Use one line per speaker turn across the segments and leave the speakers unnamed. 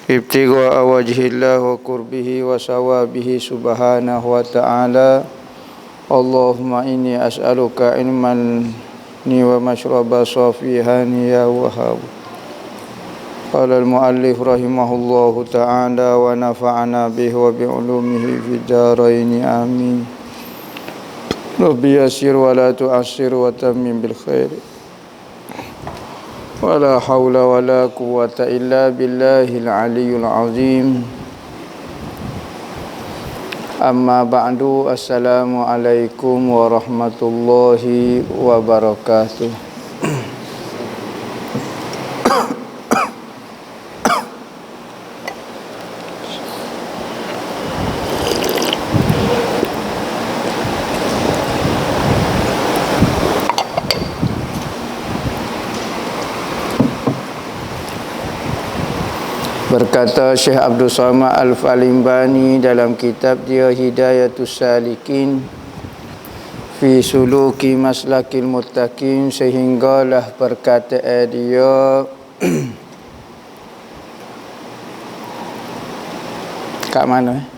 Ibtigha'a wajhillah wa qurbihi wa sawabihi subhanahu wa ta'ala. Allahumma inni as'aluka ilman ni wa mashraba safihan ya wahhab. Qala al-muallif rahimahullahu ta'ala wa nafa'ana bihi wa bi'ulumihi fid dharain amin. Rabbi yassir wa la tu'assir wa tammim bil khair. Wala haula wala quwwata illa billahil aliyyil azim. Amma ba'du, assalamu alaikum warahmatullahi wabarakatuh. Berkata Syekh Abdul Samad Al-Falimbani dalam kitab dia Hidayatus Salikin fi suluki maslakil muttaqin, sehinggalah perkataan dia kat mana?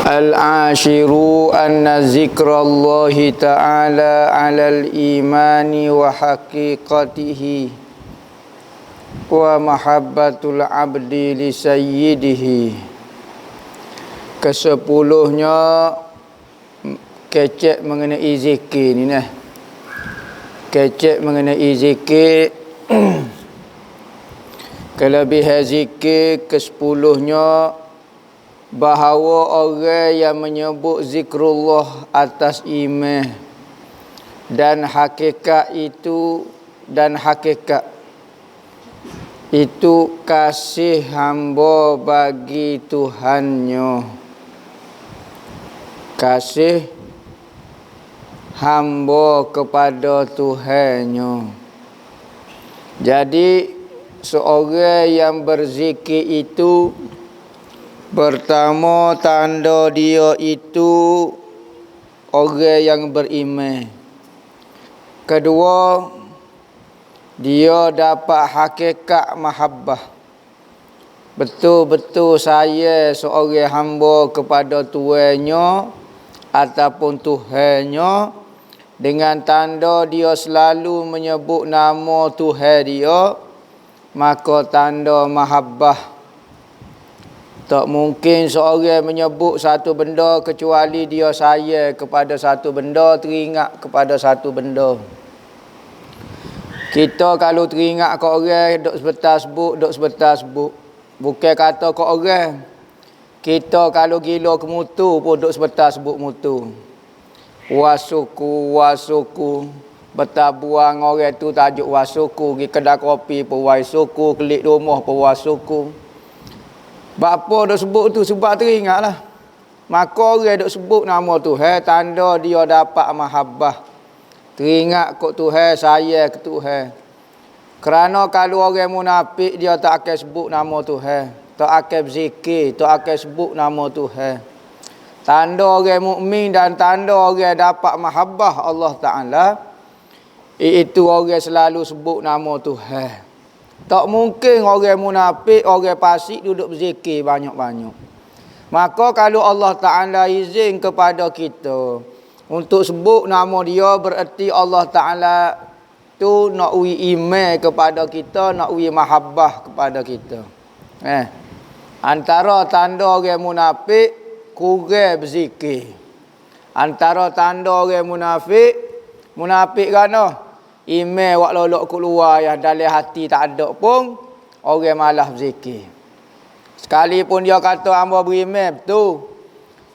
Al-ashiru anna zikrallahi ta'ala alal imani wa haqiqatihi wa mahabbatul abdi li sayyidihi. Kesepuluhnya kecek mengenai zikir ni nah. Kecek mengenai zikir. Kelebihan zikir kesepuluhnya bahawa orang yang menyebut zikrullah atas iman dan hakikat itu kasih hamba bagi Tuhannya. Kasih hamba kepada Tuhannya. Jadi seorang yang berzikir itu, pertama, tanda dia itu orang yang beriman. Kedua, dia dapat hakikat mahabbah. Betul-betul saya seorang hamba kepada Tuhannya ataupun Tuhannya, dengan tanda dia selalu menyebut nama Tuhan dia, maka tanda mahabbah. Tak mungkin seorang menyebut satu benda kecuali dia sayang kepada satu benda, teringat kepada satu benda. Kita kalau teringat ke orang, duk sebentar sebut. Bukan kata ke orang. Kita kalau gila ke mutu pun duk sebentar sebut mutu. Wasuku. Bertabuang orang tu tajuk wasuku. Pergi kedai kopi pun wasuku. Kelik rumah pun wasuku. Bapa duk sebut tu sebab teringatlah. Maka orang duk sebut nama Tuhan, tanda dia dapat mahabbah. Teringat kok Tuhan, sayang ke Tuhan. Kerana kalau orang munafik, dia tak akan sebut nama Tuhan, tak akan berzikir, tak akan sebut nama Tuhan. Tanda orang mukmin dan tanda orang dapat mahabbah Allah Ta'ala, iaitu orang selalu sebut nama Tuhan. Tak mungkin orang munafik, orang fasik duduk berzikir banyak-banyak. Maka kalau Allah Ta'ala izin kepada kita untuk sebut nama dia, bererti Allah Ta'ala tu nak uji iman kepada kita, nak uji mahabbah kepada kita. Antara tanda orang munafik, kurang berzikir. Antara tanda orang munafik kan iman wak lolok keluar yang dalam hati tak ada pun, orang malah berzikir. Sekalipun dia kata hamba beriman, betul.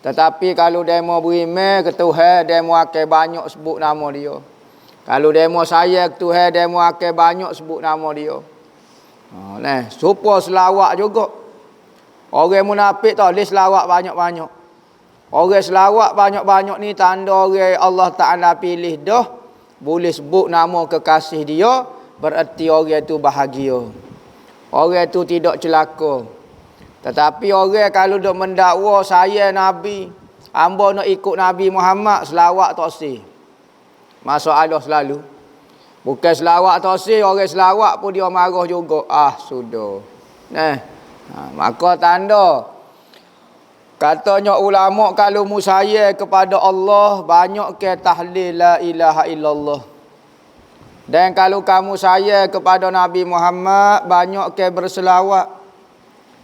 Tetapi kalau dia mau beriman ke Tuhan, dia mau akan banyak sebut nama dia. Kalau dia mau sayang ke Tuhan, dia mau akan banyak sebut nama dia. Supaya selawat juga. Orang munafik tak boleh selawat banyak-banyak. Orang selawat banyak-banyak ni tanda orang Allah Ta'ala pilih dah. Boleh sebut nama kekasih dia, bererti orang itu bahagia. Orang itu tidak celaka. Tetapi orang kalau dok mendakwa saya Nabi, hamba nak ikut Nabi Muhammad, selawat tak sih. Masalah selalu. Bukan selawat tak sih, orang selawat pun dia marah juga. Sudah. Maka tanda katanya ulama kalau musaya kepada Allah banyak ke tahlil la ilaha illallah. Dan kalau kamu saya kepada Nabi Muhammad banyak ke berselawat.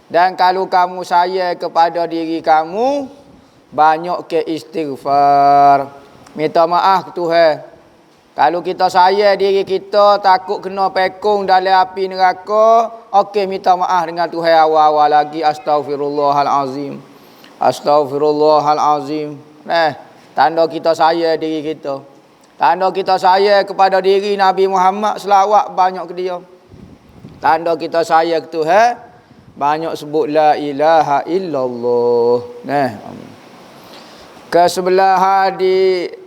Dan kalau kamu saya kepada diri kamu banyak ke istighfar. Minta maaf ke Tuhan. Kalau kita saya diri kita takut kena pekung dalam api neraka, okey minta maaf dengan Tuhan awal-awal lagi. Astaghfirullahalazim. Astaghfirullahalazim. Tanda kita saya diri kita. Tanda kita saya kepada diri Nabi Muhammad, selawat banyak ke dia. Tanda kita saya ke Tuhan, banyak sebut la ilaha illallah. Kesebelah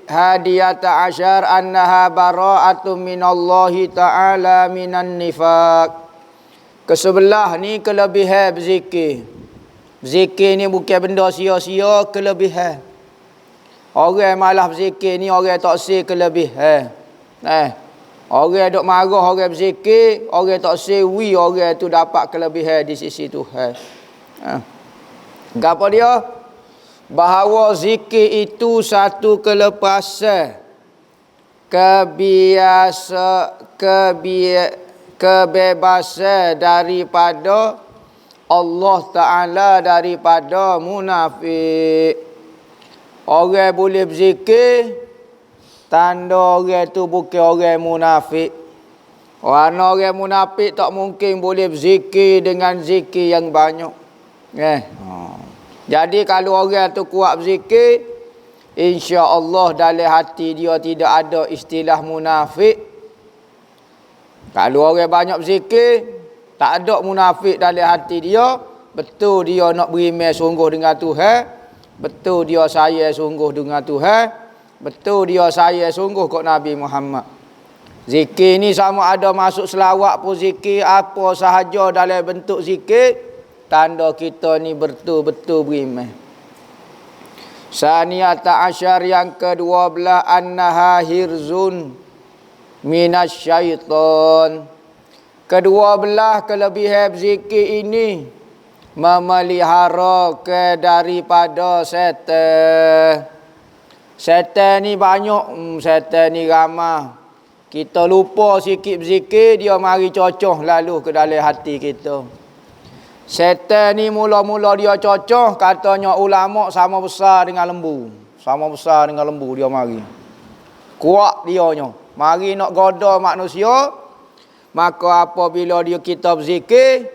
hadiyata asyar annaha bara'atun minallahi ta'ala minan nifaq. Kesebelah ni kelebihan berzikir. Berzikir ni bukan benda sia-sia, kelebihan. Orang malah berzikir ni orang tak sih kelebihan. Orang duk marah orang berzikir, orang tak sewi orang tu dapat kelebihan di sisi Tuhan. Gapo dia? Bahawa zikir itu satu kelepasan kebebasan daripada Allah Ta'ala, daripada munafik. Orang boleh berzikir, tanda orang tu bukan orang munafik. Orang munafik tak mungkin boleh berzikir dengan zikir yang banyak. Jadi kalau orang tu kuat berzikir, insya-Allah dalam hati dia tidak ada istilah munafik. Kalau orang banyak berzikir, tak ada munafik dalam hati dia, betul dia nak beriman sungguh dengan Tuhan, betul dia saya sungguh dengan Tuhan, betul dia saya sungguh kok Nabi Muhammad. Zikir ni sama ada masuk selawat pun zikir, apa sahaja dalam bentuk zikir, tanda kita ni betul-betul beriman. Saniyata asyar yang ke-12 annaha hirzun minasyaiton. Kedua belah kelebihan zikir ini memelihara daripada setan. Setan ni banyak, setan ni ramah. Kita lupa sikit berzikir, dia mari cocoh lalu ke dalam hati kita. Setan ni mula-mula dia cocoh, katanya ulama sama besar dengan lembu. Sama besar dengan lembu dia mari. Kuat dianya. Mari nak goda manusia, maka apabila dia kita berzikir,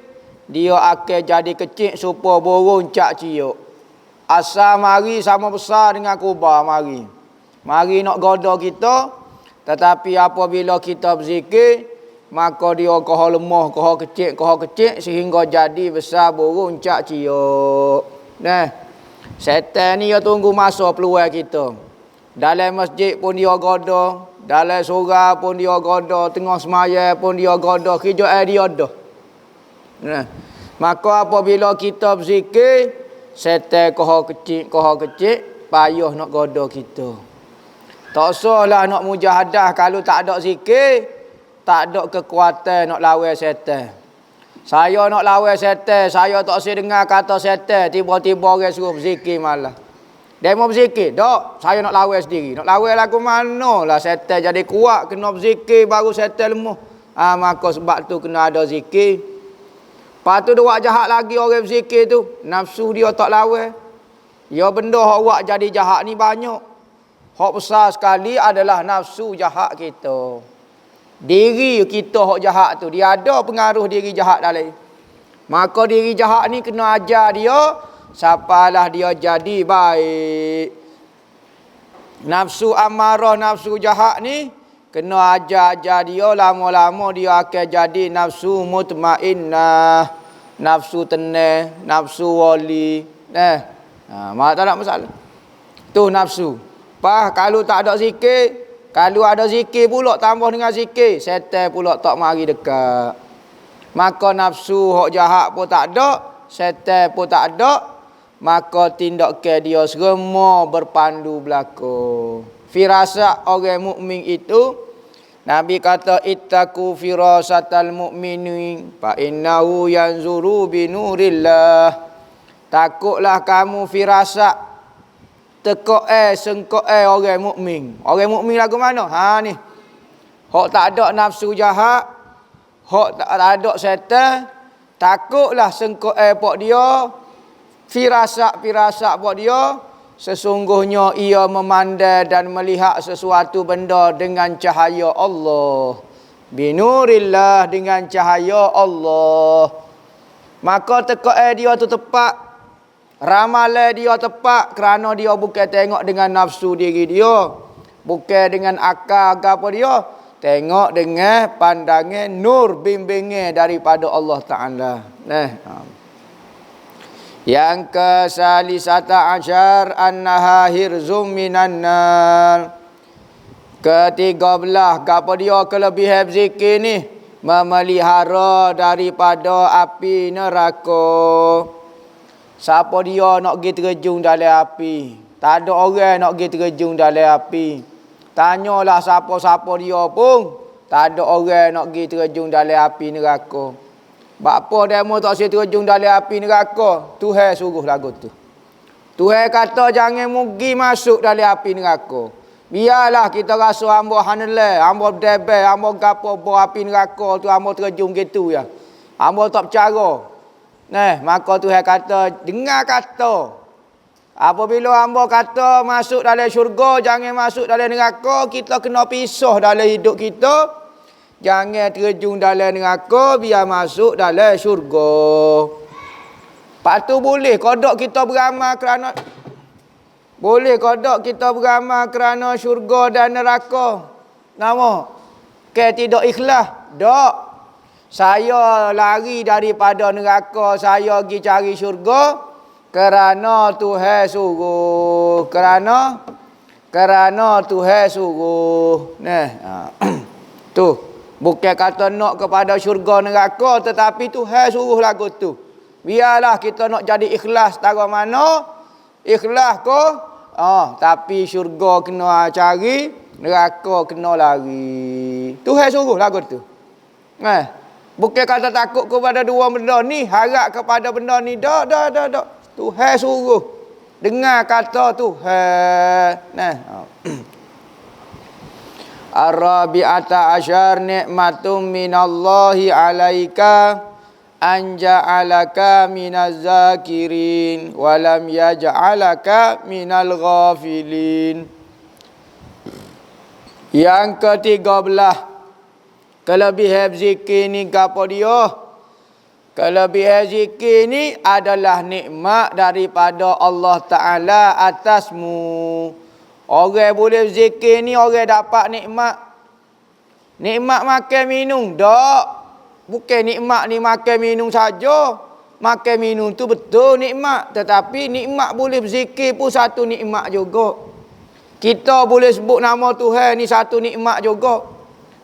dia akan jadi kecil supaya burung cak ciuk. Asal mari sama besar dengan kubah mari. Mari nak goda kita, tetapi apabila kita berzikir, maka dia koh lemah, koh kecil sehingga jadi besar burung cak ciuk. Setan ni dia tunggu masa peluang kita. Dalam masjid pun dia goda, dalam surau pun dia goda, tengah semaya pun dia goda, kerja dia dah. Maka apabila kita berzikir, setan koh kecil, payah nak goda kita. Tak usahlah nak mujahadah kalau tak ada zikir, tak ada kekuatan nak lawan setan. Saya nak lawan setan, saya tak usah dengar kata setan, tiba-tiba orang suruh berzikir malah. Dia mau berzikir, tak, saya nak lawan sendiri. Nak lawan lagu mana lah setan jadi kuat, kena berzikir baru setan lemah. Maka sebab tu kena ada zikir. Lepas tu dia buat jahat lagi orang berzikir tu, nafsu dia tak lawan. Ya benda hak buat jadi jahat ni banyak. Hak besar sekali adalah nafsu jahat kita. Diri kita hak jahat tu, dia ada pengaruh diri jahat dalam. Maka diri jahat ni kena ajar dia, sapalah dia jadi baik. Nafsu amarah, nafsu jahat ni kena ajar dia, lama-lama dia akan jadi nafsu mutmainnah, nafsu tenang, nafsu wali. Tak ada masalah. Tu nafsu. Kalau tak ada zikir, kalau ada zikir pula tambah dengan zikir, setan pula tak mari dekat. Maka nafsu hak jahat pun tak ada, setan pun tak ada, maka tindakan dia semua berpandu belaka. Firasat orang mukmin itu, Nabi kata ittaqu firasatal mu'minin fa innahu yanzuru binurillah. Takutlah kamu firasat sengkoe orang mukmin. Orang mukmin lagu mana? Ha ni. Hak tak ada nafsu jahat, hak tak ada setan, takutlah sengkoe pok dia, firasat pok dia, sesungguhnya ia memandai dan melihat sesuatu benda dengan cahaya Allah. Binurillah, dengan cahaya Allah. Maka teka dia tu tepat, ramalan dia tepat, kerana dia bukan tengok dengan nafsu diri dia, bukan dengan akal ke apa dia, tengok dengan pandangan nur bimbingan daripada Allah Ta'ala. Yang ke-salisata asyar annaha hirzum minan nar. Ke-13, apa dia kelebihan zikir ni? Memelihara daripada api neraka. Siapa dia nak pergi terjun dalam api? Tak ada orang nak pergi terjun dalam api. Tanyalah siapa-siapa dia pun, tak ada orang nak pergi terjun dalam api neraka. Bapa demo tak saya terjun dalam api neraka? Tuhan suruh lagu tu. Tuhan kata jangan mugi masuk dalam api neraka. Biarlah kita rasa hamba hanelai, hamba debel, hamba gapo bo api neraka tu hamba terjun gitu ya. Hamba tak percaya. Maka Tuhan kata, dengar kata. Apabila hamba kata masuk dalam syurga, jangan masuk dalam neraka, kita kena pisah dalam hidup kita. Jangan terjun dalam neraka, biar masuk dalam syurga. Lepas tu boleh kodok kita beramal kerana syurga dan neraka. Nama ke tidak ikhlas? Tak. Saya lari daripada neraka, saya pergi cari syurga kerana Tuhan suruh. Kerana Tuhan suruh. Tu. Bukan kata nak kepada syurga neraka, tetapi Tuhan suruh lagu tu. Biarlah kita nak jadi ikhlas tara mana. Ikhlas ko. Tapi syurga kena cari, neraka kena lari. Tuhan suruh lagu tu. Bukan kata takut kepada dua benda ni, harap kepada benda ni. Tak. Tuhan suruh. Dengar kata Tuhan. Ar-rabi'ata asyar ni'matum minallahi alaika an ja'alaka minaz zakirin wa lam yaj'alaka minal ghafilin. Yang ke-13, kelebihan zikir ni apa dia? Kelebihan zikir ni adalah nikmat daripada Allah Ta'ala atasmu. Orang boleh zikir ni orang dapat nikmat. Nikmat makan minum. Tak. Bukan nikmat ni makan minum saja. Makan minum tu betul nikmat. Tetapi nikmat boleh berzikir pun satu nikmat juga. Kita boleh sebut nama Tuhan ni satu nikmat juga.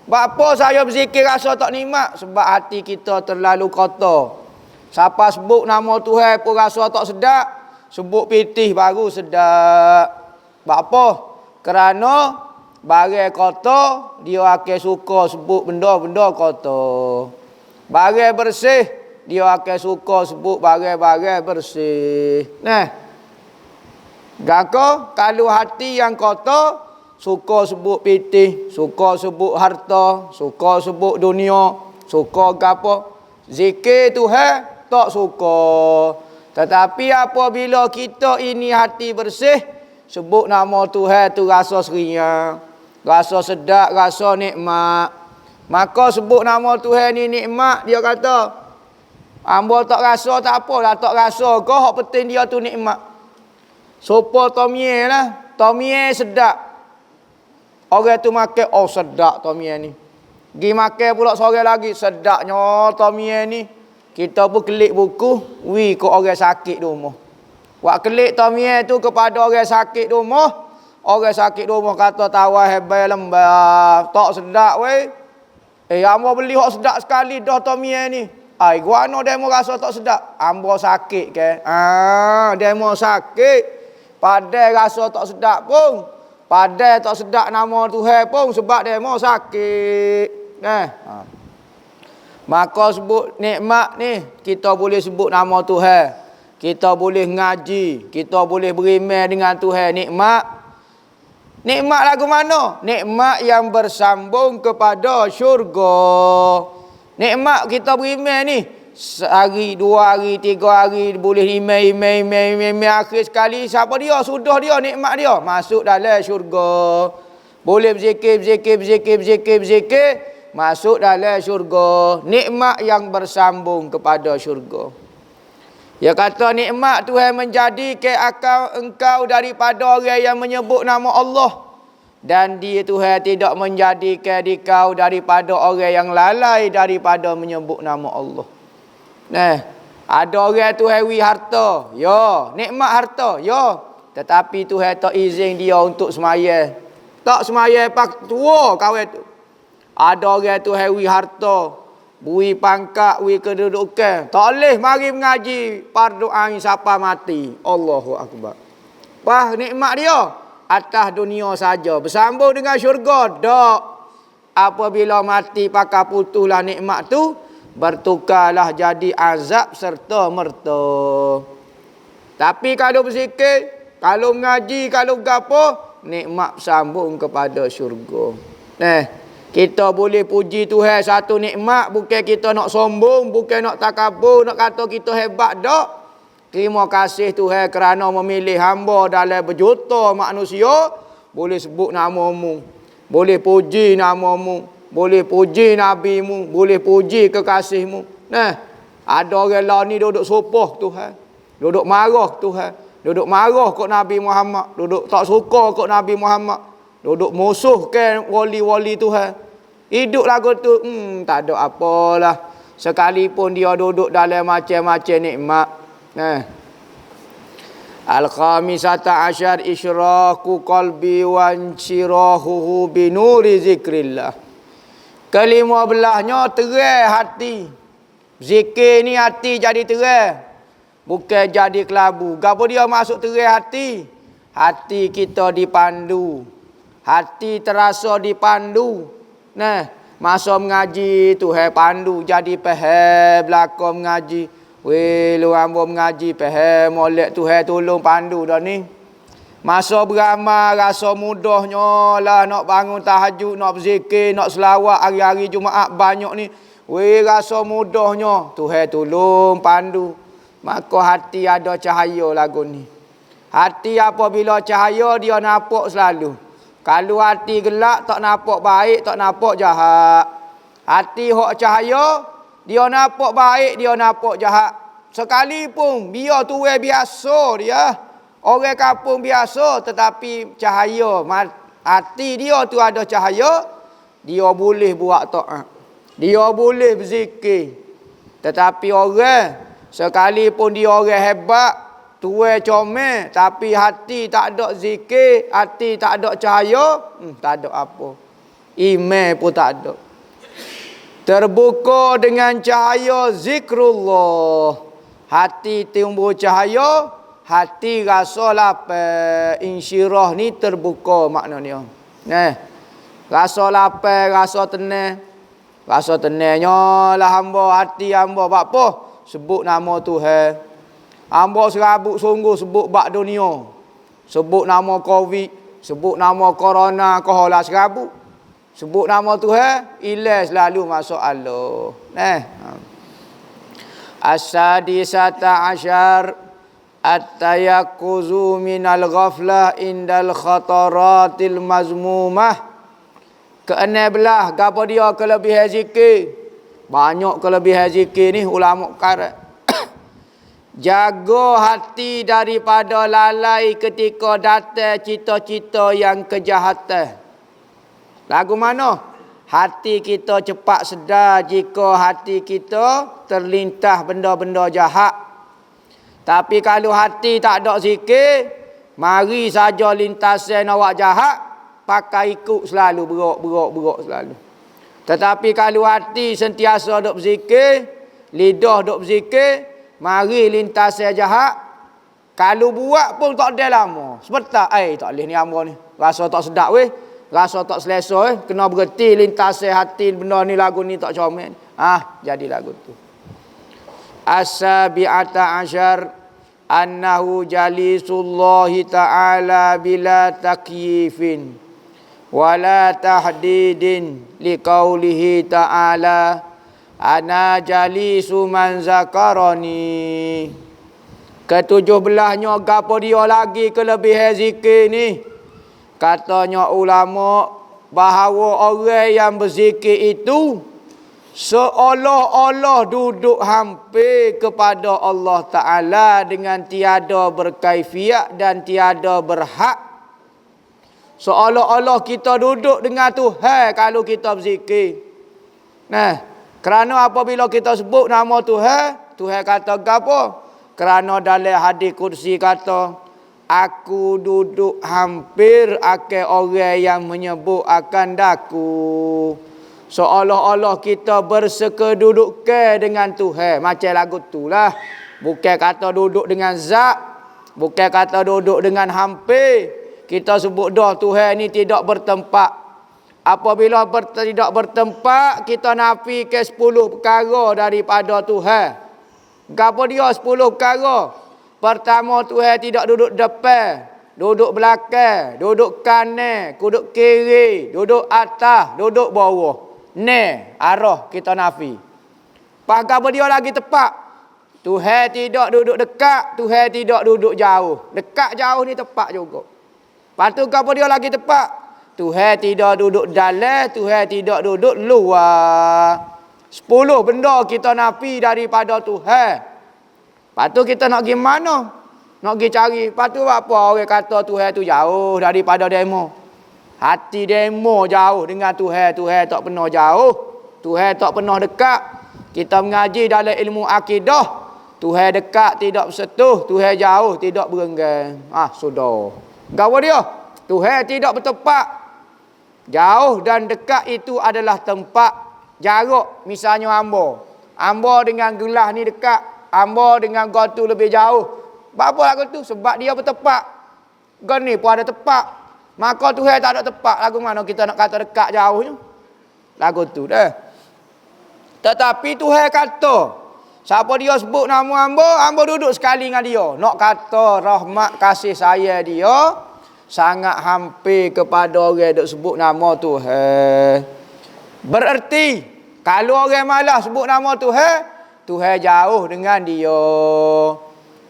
Bapa saya berzikir rasa tak nikmat? Sebab hati kita terlalu kotor. Siapa sebut nama Tuhan pun rasa tak sedap. Sebut pitih baru sedap. Bapa? Kerana barang kotor, dia akan suka sebut benda-benda kotor. Barang bersih, dia akan suka sebut barang-barang bersih. Gako, kalau hati yang kotor, suka sebut pitih, suka sebut harta, suka sebut dunia, suka gapo. Zikir Tuhan tak suka. Tetapi apabila kita ini hati bersih, sebut nama Tuhan tu rasa seriang, rasa sedap, rasa nikmat. Maka sebut nama Tuhan ni nikmat, dia kata, hamba tak rasa tak apalah, tak rasa kau hak penting dia tu nikmat. Sopo tomie lah, tomie sedap. Orang tu makan, oh sedap tomie ni. Gi makan pula seorang lagi, sedapnya tomie ni. Kita pun kelik buku, kau orang sakit di rumah. Wak kelik tomie tu kepada orang sakit di rumah. Orang sakit di rumah kata tawar hebat lembab. Tak sedap weh. Hamba beli hak sedap sekali dah tomie ni. Ai guano demo rasa tak sedap. Ambo sakit ke? Demo sakit. Padai rasa tak sedap pun. Padai tak sedap nama Tuhan pun sebab demo sakit. Maka sebut nikmat ni, kita boleh sebut nama Tuhan. Kita boleh ngaji, kita boleh beriman dengan Tuhan. Nikmat lagu mana? Nikmat yang bersambung kepada syurga. Nikmat kita beriman ni, sehari, 2 hari, 3 hari, boleh imei akhir sekali, siapa dia? Sudah dia, nikmat dia. Masuk dalam syurga. Boleh berzikir, masuk dalam syurga. Nikmat yang bersambung kepada syurga. Dia kata nikmat Tuhan menjadikan engkau daripada orang yang menyebut nama Allah. Dan dia Tuhan tidak menjadikan dikau daripada orang yang lalai daripada menyebut nama Allah. Ada orang Tuhan wi harta. Ya, nikmat harta. Ya. Tetapi Tuhan tak izin dia untuk semaya. Tak semaya pak tua kawan tu. Ada orang Tuhan wi harta. Bui pangkat, bui kedudukan. Tak boleh mari mengaji fardu ain siapa mati. Allahu akbar. Nikmat dia atas dunia saja. Bersambung dengan syurga. Tak. Apabila mati pakai putuslah nikmat tu, bertukarlah jadi azab serta merta. Tapi kalau berzikir, kalau mengaji, kalau gapo, nikmat sambung kepada syurga. Kita boleh puji Tuhan satu nikmat, bukan kita nak sombong, bukan nak takabur, nak kata kita hebat, tak. Terima kasih Tuhan kerana memilih hamba dalam berjuta manusia. Boleh sebut namamu. Boleh puji namamu. Boleh puji nabimu. Boleh puji kekasihmu. Ada orang lain ni duduk sopoh Tuhan. Duduk marah Tuhan. Duduk marah kot Nabi Muhammad. Duduk tak suka kot Nabi Muhammad. Duduk musuh ke wali-wali Tuhan. Hidup lagu tu, tak ada apalah. Sekalipun dia duduk dalam macam-macam nikmat. Al-khamisata asyar isyraku qalbi wa insyirahuhu binuri zikrillah. Ke-15nya terang hati. Zikir ni hati jadi terang. Bukan jadi kelabu. Gapo dia masuk terang hati? Hati kita dipandu. Hati terasa dipandu. Masa mengaji Tuhan pandu jadi faham belaka mengaji. Lu hamba mengaji faham molek Tuhan tolong pandu dah ni. Masa beramal rasa mudahnya lah nak bangun tahajud, nak berzikir, nak selawat hari-hari Jumaat banyak ni. Rasa mudahnya Tuhan tolong pandu. Maka hati ada cahaya lagu ni. Hati apabila cahaya dia nampak selalu. Kalau hati gelap tak nampak baik, tak nampak jahat. Hati hok cahaya, dia nampak baik, dia nampak jahat. Sekalipun biar tuai biasa dia, orang kampung biasa, tetapi cahaya hati dia tu ada cahaya, dia boleh buat taat. Dia boleh berzikir. Tetapi orang sekalipun dia orang hebat, tuai comel, tapi hati tak ada zikir, hati tak ada cahaya, tak ada apa. Iman pun tak ada. Terbuka dengan cahaya zikrullah. Hati timbul cahaya, hati rasa lapar. Insyirah ni terbuka maknanya. Rasa lapar, rasa tenang. Rasa tenangnya lah hamba, hati hamba buat apa? Sebut nama Tuhan. Hamba serabut sungguh sebut bak dunia. Sebut nama Covid, sebut nama corona, koholah serabut. Sebut nama Tuhan, ilah selalu masuk Allah. As-sadisata asyar at-tayakkuzu minal ghaflah indal khataratil mazmumah. Ke-16, gapo dia kelebihan zikir? Banyak kelebihan zikir ni ulama karat. Jaga hati daripada lalai ketika datang cita-cita yang kejahatan. Lagu mana? Hati kita cepat sedar jika hati kita terlintas benda-benda jahat. Tapi kalau hati tak ada zikir, mari saja lintasan awak jahat, pakai ikut selalu, berok selalu. Tetapi kalau hati sentiasa duk berzikir, lidah duk berzikir, mari lintas jahat. Kalau buat pun tak ada lama. Sebentar, tak boleh ni hamba ni. Rasa tak sedap weh. Rasa tak selesa weh. Kena berhenti lintas hati benda ni, lagu ni tak comel. Jadi lagu tu. As-sabi'ata asyar annahu jalisullahi ta'ala bila takyifin wala tahdidin liqaulihi ta'ala ana jalisu man zakarani. Ke-17-nya gapo dia lagi kelebihan zikir ni? Katanya ulama bahawa orang yang berzikir itu seolah-olah duduk hampir kepada Allah Ta'ala dengan tiada berkaifiat dan tiada berhak. Seolah-olah kita duduk dengan Tuhan kalau kita berzikir. Nah, kerana apabila kita sebut nama Tuhan, Tuhan kata apa? Kerana dalam hadis kursi kata, aku duduk hampir akan orang yang menyebut akan daku. Seolah-olah kita bersekedudukan dengan Tuhan. Macam lagu tu lah. Bukan kata duduk dengan zat. Bukan kata duduk dengan hampir. Kita sebut dah Tuhan ni tidak bertempat. Apabila tidak bertempat, kita nafi ke 10 perkara daripada Tuhan. Gapo dia 10 perkara? Pertama, Tuhan tidak duduk depan, duduk belakang, duduk kanan, duduk kiri, duduk atas, duduk bawah. Arah kita nafi. Pak gapo dia lagi tepat? Tuhan tidak duduk dekat, Tuhan tidak duduk jauh. Dekat jauh ni tepat juga. Patu gapo dia lagi tepat? Tuhan tidak duduk dalam, Tuhan tidak duduk luar. 10 benda kita nafi daripada Tuhan. Lepas tu kita nak pergi mana? Nak pergi cari. Lepas tu apa orang kata Tuhan tu jauh daripada demo. Hati demo jauh dengan Tuhan. Tuhan tak pernah jauh. Tuhan tak pernah dekat. Kita mengaji dalam ilmu akidah. Tuhan dekat tidak bersetuh. Tuhan jauh tidak berenggang. Sudah. Gawa dia? Tuhan tidak bertempat. Jauh dan dekat itu adalah tempat. Jarak, misalnya hamba. Hamba dengan gelas ni dekat. Hamba dengan gotu lebih jauh. Apa lagu tu? Sebab dia bertepat. Gon ni pun ada tepat. Maka Tuhan tak ada tepat. Lagu mana kita nak kata dekat jauhnya? Lagu tu dah. Tetapi Tuhan kata, siapa dia sebut nama hamba, hamba duduk sekali dengan dia. Nak kata rahmat kasih sayang dia sangat hampir kepada orang yang sebut nama Tuhan. Bererti kalau orang malas sebut nama Tuhan, Tuhan jauh dengan dia.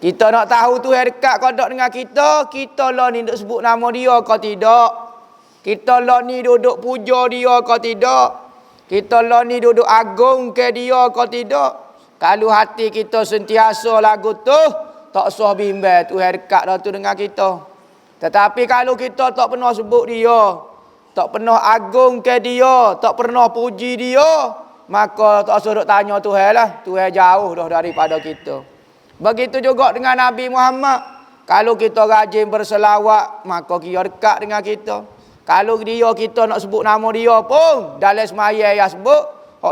Kita nak tahu Tuhan dekat ke tak dengan kita, kita lah ni duk sebut nama dia ke tidak. Kita lah ni duduk puja dia ke tidak. Kita lah ni duduk agung ke dia ke tidak. Kalau hati kita sentiasa lagu tu, tak usah bimbang Tuhan dekat dah tu dengan kita. Tetapi kalau kita tak pernah sebut dia, tak pernah agung ke dia, tak pernah puji dia, maka tak usah duk tanya Tuhan lah. Tuhan jauh dah daripada kita. Begitu juga dengan Nabi Muhammad. Kalau kita rajin berselawat, maka dia dekat dengan kita. Kalau dia kita nak sebut nama dia pun, dalam semaya yang sebut,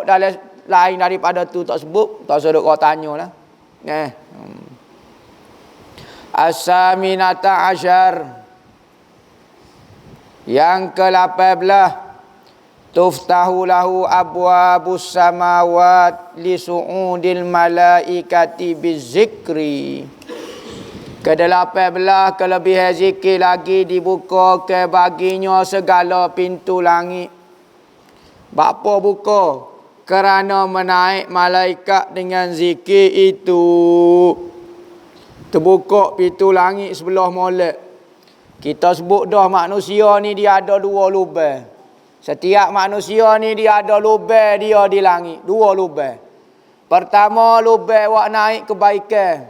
dalam lain daripada tu tak sebut, tak usah duk kau tanya lah. As-saminata asyar. Yang ke-18, tuftahu lahu abwabus samawat li su'udil malaikati bizikri. Ke-18, kelebihan zikir lagi dibuka ke baginya segala pintu langit. Bapa buka? Kerana menaik malaikat dengan zikir itu. Terbuka pintu langit sebelah molek. Kita sebut dah manusia ni dia ada 2 lubang. Setiap manusia ni dia ada lubang dia di langit. 2 lubang. Pertama lubang wak naik kebaikan.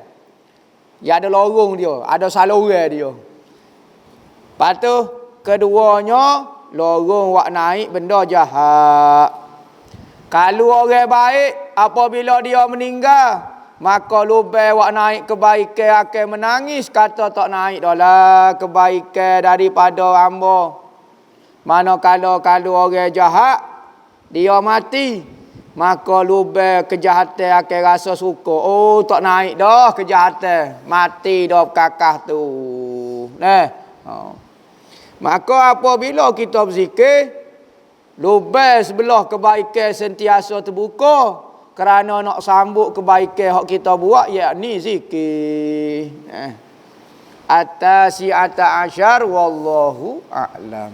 Dia ada lorong dia, ada saluran dia. Lepas tu keduanya lorong wak naik benda jahat. Kalau orang baik apabila dia meninggal, maka lubang wak naik kebaikan akan menangis, kata tak naik dah lah kebaikan daripada hamba. Manakala kalau orang jahat dia mati, maka lubang kejahatan akan rasa suka. Oh, tak naik dah kejahatan. Mati dah kakah tu. Nah. Oh. Maka apabila kita berzikir, lubang sebelah kebaikan sentiasa terbuka kerana nak sambut kebaikan hak kita buat, yakni zikir. Atasi'ata asyar wallahu a'lam.